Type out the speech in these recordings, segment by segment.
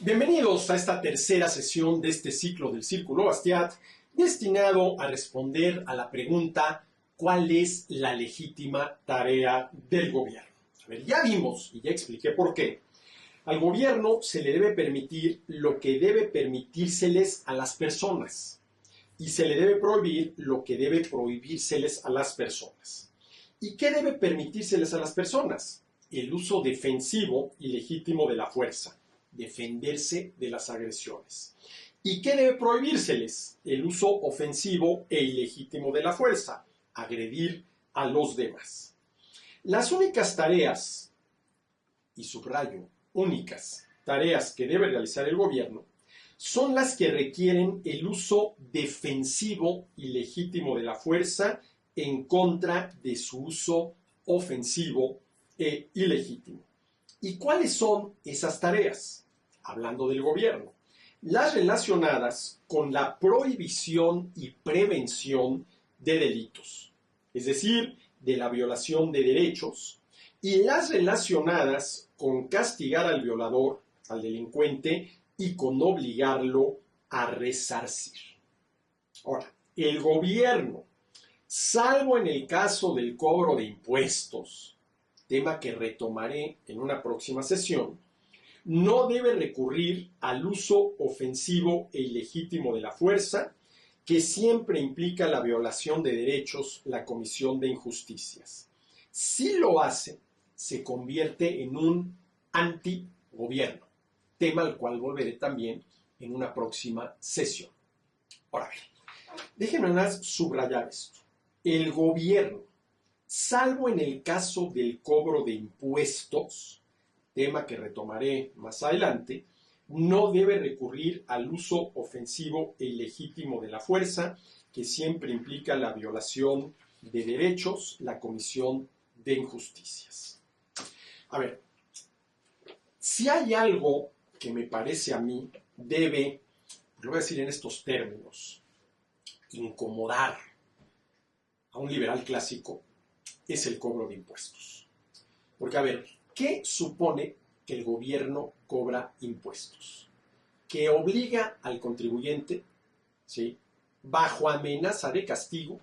Bienvenidos a esta tercera sesión de este ciclo del Círculo Bastiat, destinado a responder a la pregunta ¿cuál es la legítima tarea del gobierno? A ver, ya vimos y ya expliqué por qué. Al gobierno se le debe permitir lo que debe permitírseles a las personas y se le debe prohibir lo que debe prohibírseles a las personas. ¿Y qué debe permitírseles a las personas? El uso defensivo y legítimo de la fuerza, defenderse de las agresiones. ¿Y qué debe prohibírseles? El uso ofensivo e ilegítimo de la fuerza, agredir a los demás. Las únicas tareas, y subrayo, únicas tareas que debe realizar el gobierno, son las que requieren el uso defensivo y legítimo de la fuerza en contra de su uso ofensivo e ilegítimo. ¿Y cuáles son esas tareas? Hablando del gobierno, las relacionadas con la prohibición y prevención de delitos, es decir, de la violación de derechos, y las relacionadas con castigar al violador, al delincuente, y con obligarlo a resarcir. Ahora, el gobierno, salvo en el caso del cobro de impuestos, tema que retomaré en una próxima sesión, no debe recurrir al uso ofensivo e ilegítimo de la fuerza, que siempre implica la violación de derechos, la comisión de injusticias. Si lo hace, se convierte en un antigobierno, tema al cual volveré también en una próxima sesión. Ahora bien, déjenme más subrayar esto. El gobierno, salvo en el caso del cobro de impuestos, tema que retomaré más adelante, no debe recurrir al uso ofensivo e ilegítimo de la fuerza, que siempre implica la violación de derechos, la comisión de injusticias. A ver, si hay algo que me parece a mí debe, lo voy a decir en estos términos, incomodar a un liberal clásico, es el cobro de impuestos. Porque, a ver, ¿qué supone que el gobierno cobra impuestos? Que obliga al contribuyente, ¿sí?, bajo amenaza de castigo,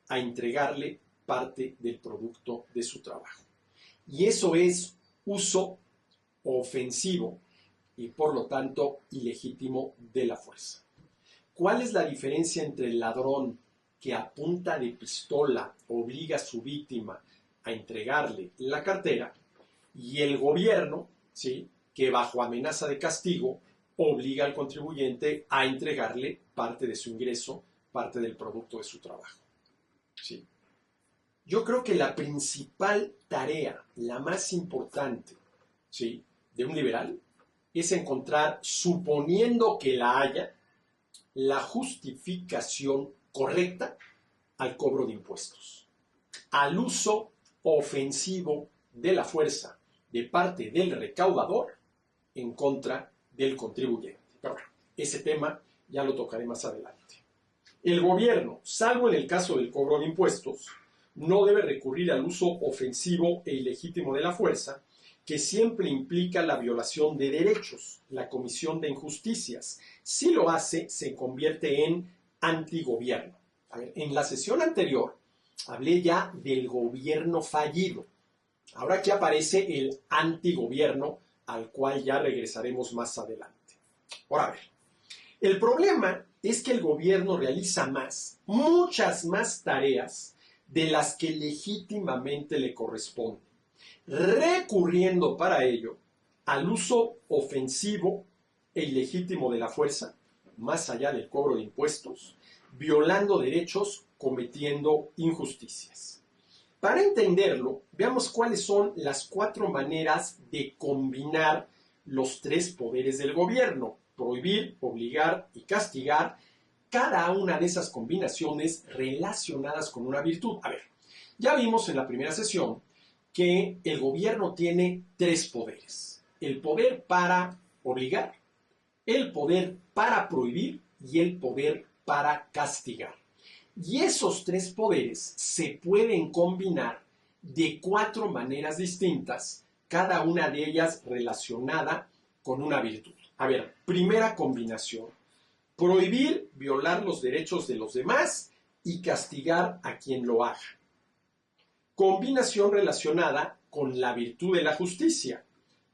a entregarle parte del producto de su trabajo. Y eso es uso ofensivo y, por lo tanto, ilegítimo de la fuerza. ¿Cuál es la diferencia entre el ladrón que a punta de pistola obliga a su víctima a entregarle la cartera y el gobierno, ¿sí?, que bajo amenaza de castigo obliga al contribuyente a entregarle parte de su ingreso, parte del producto de su trabajo? ¿Sí? Yo creo que la principal tarea, la más importante, ¿sí?, de un liberal es encontrar, suponiendo que la haya, la justificación correcta al cobro de impuestos, al uso ofensivo de la fuerza de parte del recaudador en contra del contribuyente. Pero bueno, ese tema ya lo tocaré más adelante. El gobierno, salvo en el caso del cobro de impuestos, no debe recurrir al uso ofensivo e ilegítimo de la fuerza, que siempre implica la violación de derechos, la comisión de injusticias. Si lo hace, se convierte en antigobierno. A ver, en la sesión anterior hablé ya del gobierno fallido. Ahora aquí aparece el antigobierno, al cual ya regresaremos más adelante. Ahora, a ver, el problema es que el gobierno realiza muchas más tareas de las que legítimamente le corresponden, recurriendo para ello al uso ofensivo e ilegítimo de la fuerza, más allá del cobro de impuestos, violando derechos, cometiendo injusticias. Para entenderlo, veamos cuáles son las 4 maneras de combinar los 3 poderes del gobierno: prohibir, obligar y castigar, cada una de esas combinaciones relacionadas con una virtud. A ver, ya vimos en la primera sesión que el gobierno tiene 3 poderes: el poder para obligar, el poder para prohibir y el poder para castigar. Y esos 3 poderes se pueden combinar de 4 maneras distintas, cada una de ellas relacionada con una virtud. A ver, primera combinación. Prohibir violar los derechos de los demás y castigar a quien lo haga. Combinación relacionada con la virtud de la justicia,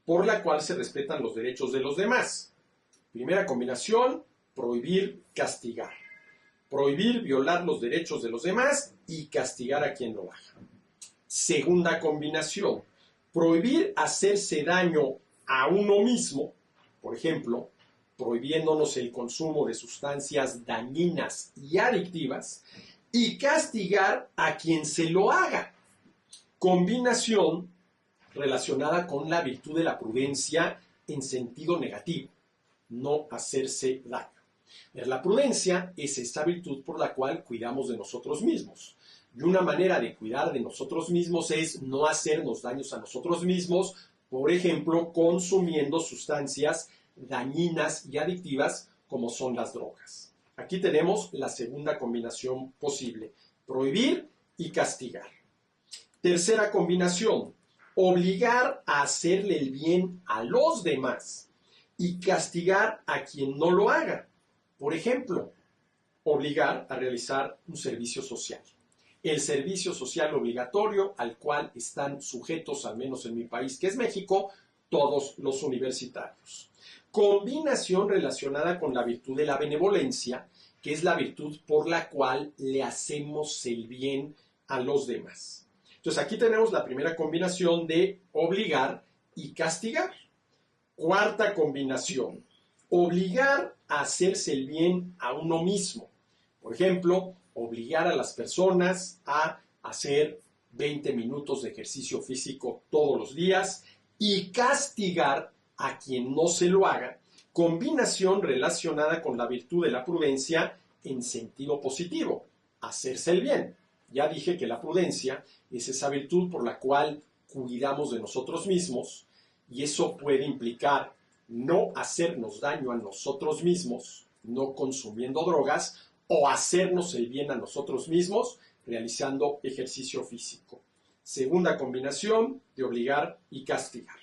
por la cual se respetan los derechos de los demás. Primera combinación, prohibir, castigar. Prohibir violar los derechos de los demás y castigar a quien lo haga. Segunda combinación, prohibir hacerse daño a uno mismo, por ejemplo, prohibiéndonos el consumo de sustancias dañinas y adictivas, y castigar a quien se lo haga. Combinación relacionada con la virtud de la prudencia en sentido negativo, no hacerse daño. La prudencia es esta virtud por la cual cuidamos de nosotros mismos. Y una manera de cuidar de nosotros mismos es no hacernos daños a nosotros mismos, por ejemplo, consumiendo sustancias dañinas y adictivas como son las drogas. Aquí tenemos la segunda combinación posible, prohibir y castigar. Tercera combinación, obligar a hacerle el bien a los demás y castigar a quien no lo haga. Por ejemplo, obligar a realizar un servicio social. El servicio social obligatorio al cual están sujetos, al menos en mi país que es México, todos los universitarios. Combinación relacionada con la virtud de la benevolencia, que es la virtud por la cual le hacemos el bien a los demás. Entonces aquí tenemos la primera combinación de obligar y castigar. Cuarta combinación, obligar a hacerse el bien a uno mismo. Por ejemplo, obligar a las personas a hacer 20 minutos de ejercicio físico todos los días y castigar a quien no se lo haga. Combinación relacionada con la virtud de la prudencia en sentido positivo, hacerse el bien. Ya dije que la prudencia es esa virtud por la cual cuidamos de nosotros mismos y eso puede implicar no hacernos daño a nosotros mismos, no consumiendo drogas, o hacernos el bien a nosotros mismos realizando ejercicio físico. Segunda combinación de obligar y castigar.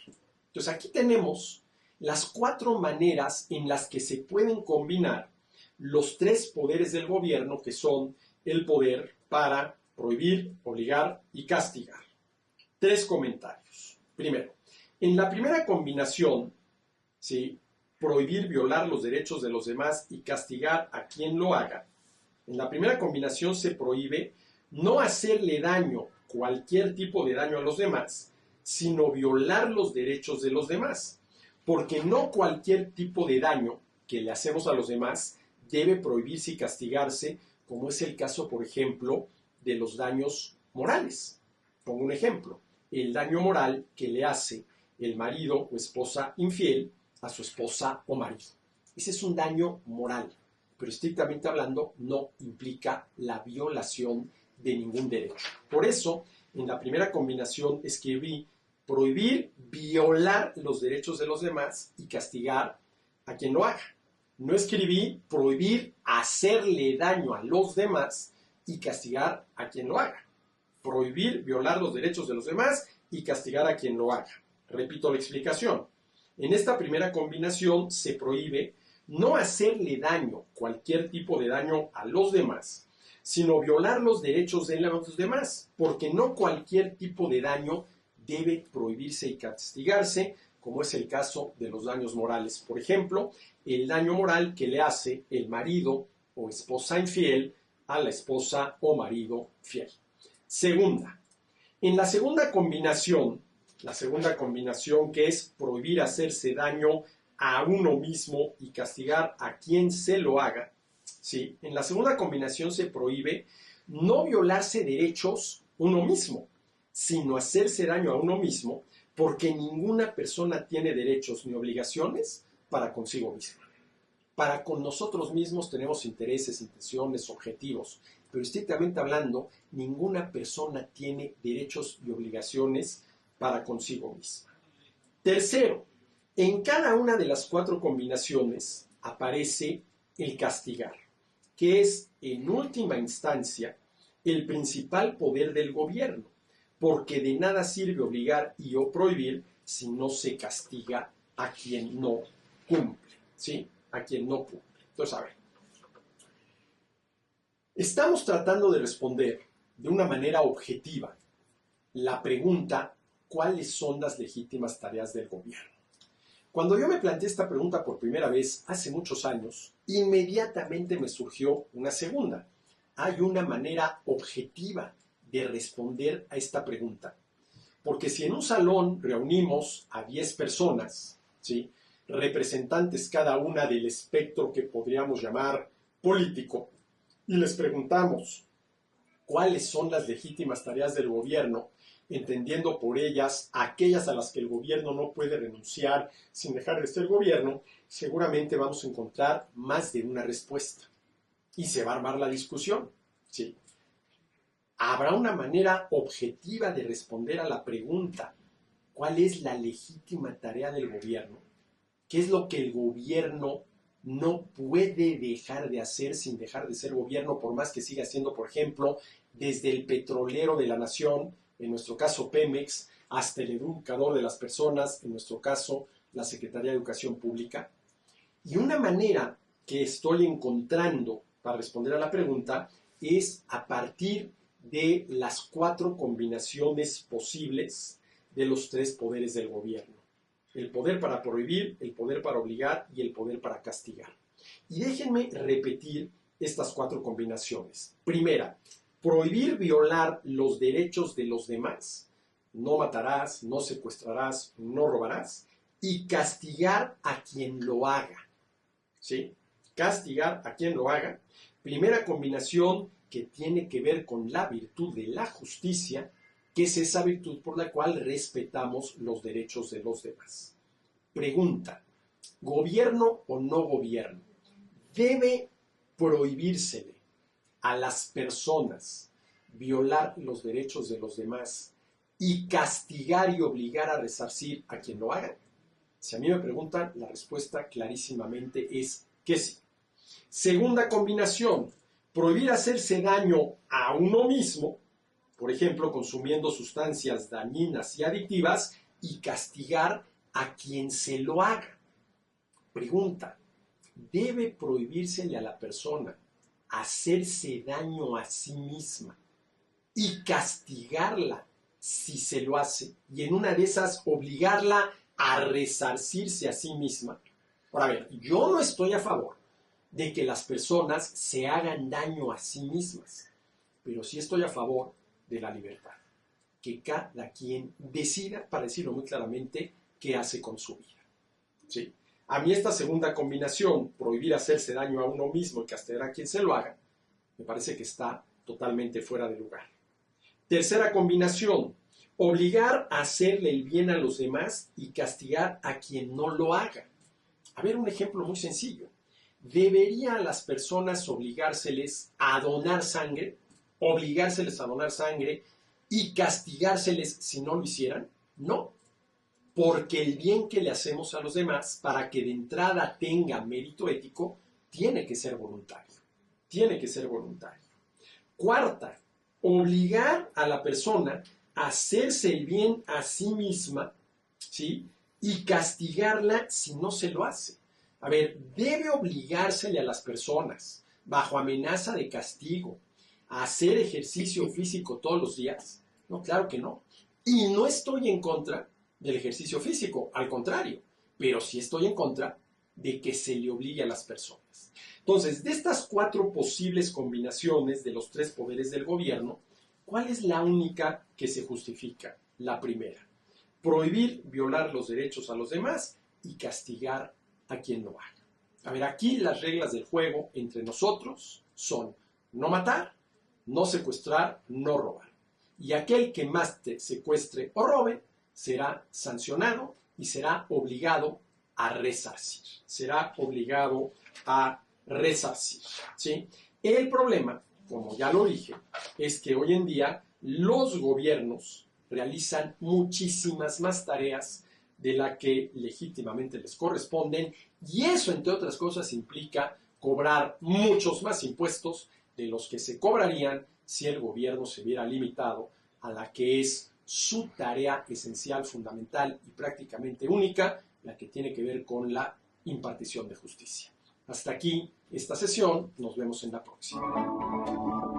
Entonces aquí tenemos las 4 maneras en las que se pueden combinar los 3 poderes del gobierno que son el poder para prohibir, obligar y castigar. 3 comentarios. Primero, en la primera combinación, ¿sí?, prohibir violar los derechos de los demás y castigar a quien lo haga. En la primera combinación se prohíbe no hacerle daño, cualquier tipo de daño a los demás, sino violar los derechos de los demás. Porque no cualquier tipo de daño que le hacemos a los demás debe prohibirse y castigarse, como es el caso, por ejemplo, de los daños morales. Pongo un ejemplo, el daño moral que le hace el marido o esposa infiel a su esposa o marido. Ese es un daño moral, pero estrictamente hablando no implica la violación de ningún derecho. Por eso, en la primera combinación escribí prohibir violar los derechos de los demás y castigar a quien lo haga. No escribí prohibir hacerle daño a los demás y castigar a quien lo haga. Prohibir violar los derechos de los demás y castigar a quien lo haga. Repito la explicación. En esta primera combinación se prohíbe no hacerle daño, cualquier tipo de daño a los demás, sino violar los derechos de los demás, porque no cualquier tipo de daño debe prohibirse y castigarse, como es el caso de los daños morales. Por ejemplo, el daño moral que le hace el marido o esposa infiel a la esposa o marido fiel. Segunda, en la segunda combinación que es prohibir hacerse daño a uno mismo y castigar a quien se lo haga, ¿sí?, en la segunda combinación se prohíbe no violarse derechos uno mismo, sino hacerse daño a uno mismo, porque ninguna persona tiene derechos ni obligaciones para consigo misma. Para con nosotros mismos tenemos intereses, intenciones, objetivos, pero estrictamente hablando, ninguna persona tiene derechos y obligaciones para consigo misma. Tercero, en cada una de las 4 combinaciones aparece el castigar, que es, en última instancia, el principal poder del gobierno, porque de nada sirve obligar y o prohibir si no se castiga a quien no cumple, ¿sí? A quien no cumple. Entonces, a ver, estamos tratando de responder de una manera objetiva la pregunta, ¿cuáles son las legítimas tareas del gobierno? Cuando yo me planteé esta pregunta por primera vez hace muchos años, inmediatamente me surgió una segunda. Hay una manera objetiva de responder a esta pregunta. Porque si en un salón reunimos a 10 personas, ¿sí?, representantes cada una del espectro que podríamos llamar político, y les preguntamos cuáles son las legítimas tareas del gobierno, entendiendo por ellas aquellas a las que el gobierno no puede renunciar sin dejar de ser gobierno, seguramente vamos a encontrar más de una respuesta. Y se va a armar la discusión, ¿sí? Habrá una manera objetiva de responder a la pregunta, ¿cuál es la legítima tarea del gobierno? ¿Qué es lo que el gobierno no puede dejar de hacer sin dejar de ser gobierno, por más que siga siendo, por ejemplo, desde el petrolero de la nación, en nuestro caso Pemex, hasta el educador de las personas, en nuestro caso la Secretaría de Educación Pública? Y una manera que estoy encontrando para responder a la pregunta es a partir de las 4 combinaciones posibles de los 3 poderes del gobierno. El poder para prohibir, el poder para obligar y el poder para castigar. Y déjenme repetir estas 4 combinaciones. Primera, prohibir violar los derechos de los demás. No matarás, no secuestrarás, no robarás. Y castigar a quien lo haga. ¿Sí? Castigar a quien lo haga. Primera combinación que tiene que ver con la virtud de la justicia, que es esa virtud por la cual respetamos los derechos de los demás. Pregunta, ¿gobierno o no gobierno? ¿Debe prohibírsele a las personas violar los derechos de los demás y castigar y obligar a resarcir a quien lo haga? Si a mí me preguntan, la respuesta clarísimamente es que sí. Segunda combinación, prohibir hacerse daño a uno mismo, por ejemplo, consumiendo sustancias dañinas y adictivas, y castigar a quien se lo haga. Pregunta, ¿debe prohibírsele a la persona hacerse daño a sí misma y castigarla si se lo hace, y en una de esas obligarla a resarcirse a sí misma? Ahora, a ver, yo no estoy a favor de que las personas se hagan daño a sí mismas, pero sí estoy a favor de la libertad, que cada quien decida, para decirlo muy claramente, qué hace con su vida. ¿Sí? A mí esta segunda combinación, prohibir hacerse daño a uno mismo y castigar a quien se lo haga, me parece que está totalmente fuera de lugar. Tercera combinación, obligar a hacerle el bien a los demás y castigar a quien no lo haga. A ver, un ejemplo muy sencillo. ¿Debería a las personas obligárseles a donar sangre? ¿Obligárseles a donar sangre y castigárseles si no lo hicieran? No, porque el bien que le hacemos a los demás, para que de entrada tenga mérito ético, tiene que ser voluntario. Tiene que ser voluntario. Cuarta, obligar a la persona a hacerse el bien a sí misma, ¿sí?, y castigarla si no se lo hace. A ver, ¿debe obligársele a las personas, bajo amenaza de castigo, a hacer ejercicio físico todos los días? No, claro que no. Y no estoy en contra del ejercicio físico, al contrario, pero sí estoy en contra de que se le obligue a las personas. Entonces, de estas 4 posibles combinaciones de los 3 poderes del gobierno, ¿cuál es la única que se justifica? La primera. Prohibir violar los derechos a los demás y castigar a quien lo haga. A ver, aquí las reglas del juego entre nosotros son no matar, no secuestrar, no robar. Y aquel que más te secuestre o robe será sancionado y será obligado a resarcir. Será obligado a resarcir, ¿sí? El problema, como ya lo dije, es que hoy en día los gobiernos realizan muchísimas más tareas de la que legítimamente les corresponden, y eso, entre otras cosas, implica cobrar muchos más impuestos de los que se cobrarían si el gobierno se viera limitado a la que es su tarea esencial, fundamental y prácticamente única, la que tiene que ver con la impartición de justicia. Hasta aquí esta sesión, nos vemos en la próxima.